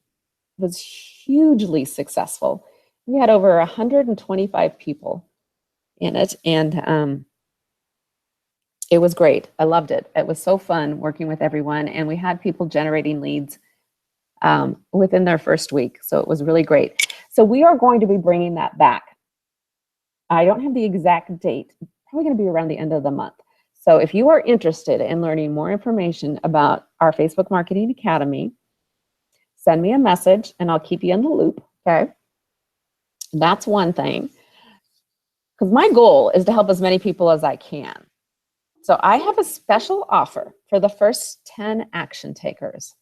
It was hugely successful. We had over 125 people in it, and it was great. I loved it. It was so fun working with everyone, and we had people generating leads within their first week. So it was really great. So we are going to be bringing that back. I don't have the exact date. Probably going to be around the end of the month. So if you are interested in learning more information about our Facebook Marketing Academy, send me a message and I'll keep you in the loop, okay? That's one thing. Because my goal is to help as many people as I can. So I have a special offer for the first 10 action takers.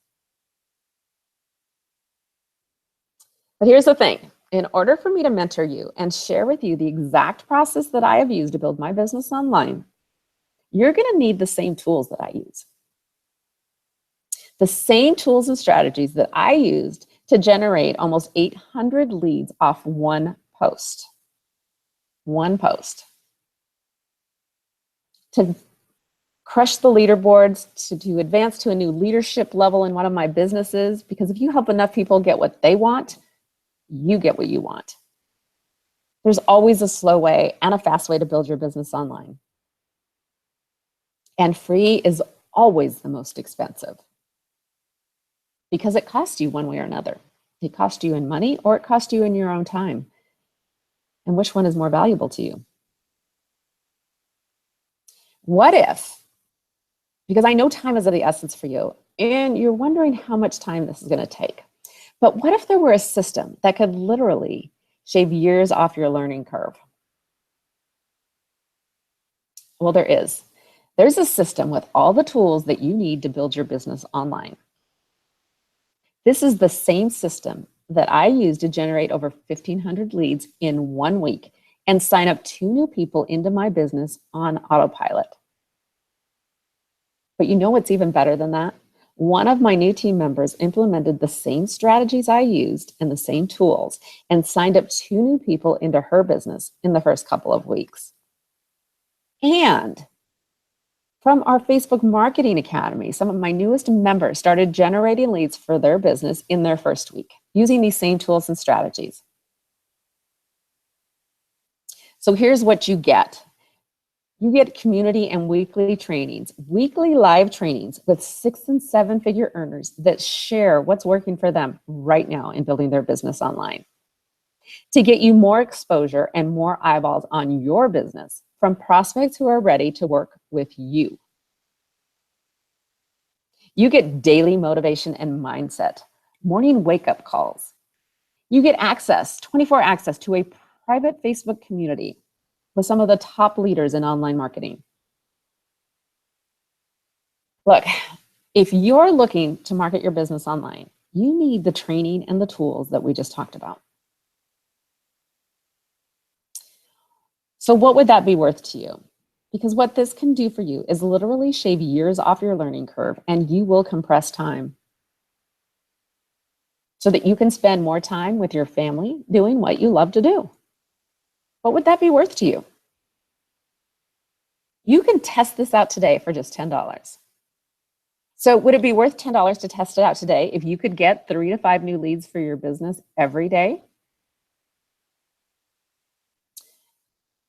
But here's the thing. In order for me to mentor you and share with you the exact process that I have used to build my business online, you're going to need the same tools that I use. The same tools and strategies that I used to generate almost 800 leads off one post. One post. To crush the leaderboards, to advance to a new leadership level in one of my businesses, because if you help enough people get what they want, you get what you want. There's always a slow way and a fast way to build your business online. And free is always the most expensive because it costs you one way or another. It costs you in money or it costs you in your own time. And which one is more valuable to you? What if, because I know time is of the essence for you, and you're wondering how much time this is going to take, but what if there were a system that could literally shave years off your learning curve? Well, there is. There's a system with all the tools that you need to build your business online. This is the same system that I use to generate over 1,500 leads in 1 week and sign up 2 new people into my business on autopilot. But you know what's even better than that? One of my new team members implemented the same strategies I used and the same tools and signed up 2 new people into her business in the first couple of weeks. And from our Facebook Marketing Academy, some of my newest members started generating leads for their business in their first week using these same tools and strategies. So here's what you get. You get community and weekly trainings, weekly live trainings with 6- and 7-figure earners that share what's working for them right now in building their business online. To get you more exposure and more eyeballs on your business from prospects who are ready to work with you. You get daily motivation and mindset, morning wake-up calls. You get access, 24 access to a private Facebook community with some of the top leaders in online marketing. Look, if you're looking to market your business online, you need the training and the tools that we just talked about. So what would that be worth to you? Because what this can do for you is literally shave years off your learning curve, and you will compress time so that you can spend more time with your family doing what you love to do. What would that be worth to you? You can test this out today for just $10. So would it be worth $10 to test it out today if you could get 3 to 5 new leads for your business every day?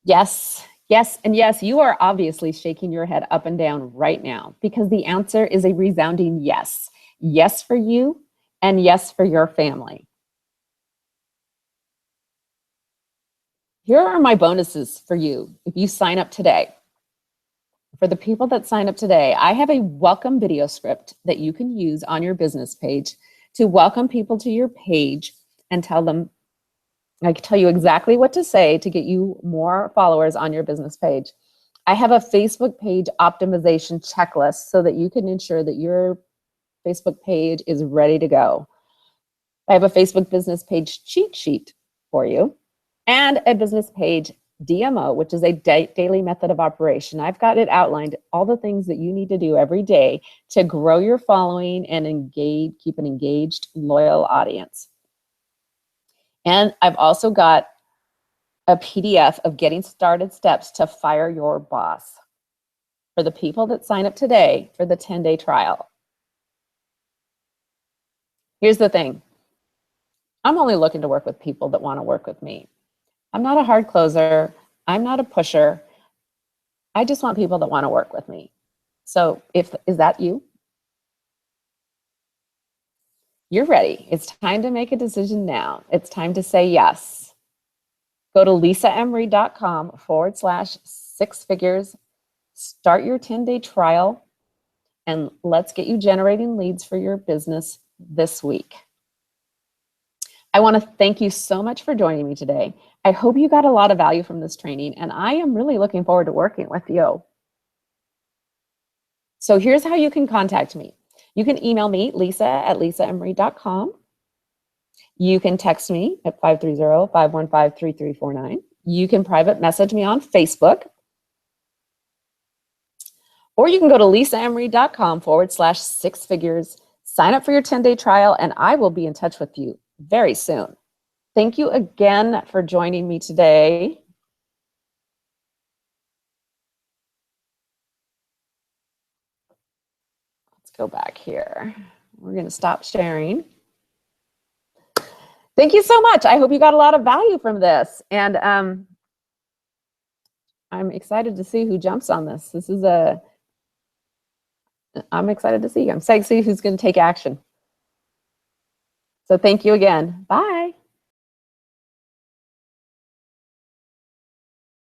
Yes, yes, and yes, you are obviously shaking your head up and down right now because the answer is a resounding yes. Yes for you and yes for your family. Here are my bonuses for you if you sign up today. For the people that sign up today, I have a welcome video script that you can use on your business page to welcome people to your page and tell them, I can tell you exactly what to say to get you more followers on your business page. I have a Facebook page optimization checklist so that you can ensure that your Facebook page is ready to go. I have a Facebook business page cheat sheet for you and a business page DMO, which is a daily method of operation. I've got it outlined, all the things that you need to do every day to grow your following and keep an engaged, loyal audience. And I've also got a PDF of getting started steps to fire your boss for the people that sign up today for the 10-day trial. Here's the thing. I'm only looking to work with people that want to work with me. I'm not a hard closer. I'm not a pusher. I just want people that want to work with me. So is that you? You're ready. It's time to make a decision now. It's time to say yes. Go to lisaemery.com/6figures, start your 10-day trial, and let's get you generating leads for your business this week. I want to thank you so much for joining me today. I hope you got a lot of value from this training, and I am really looking forward to working with you. So here's how you can contact me. You can email me, lisa@lisaemery.com. You can text me at 530-515-3349. You can private message me on Facebook. Or you can go to lisaemery.com/6figures, sign up for your 10-day trial, and I will be in touch with you very soon. Thank you again for joining me today. Let's go back here. We're going to stop sharing. Thank you so much. I hope you got a lot of value from this. And I'm excited to see who jumps on this. I'm excited to see. I'm excited to see who's going to take action. So thank you again. Bye.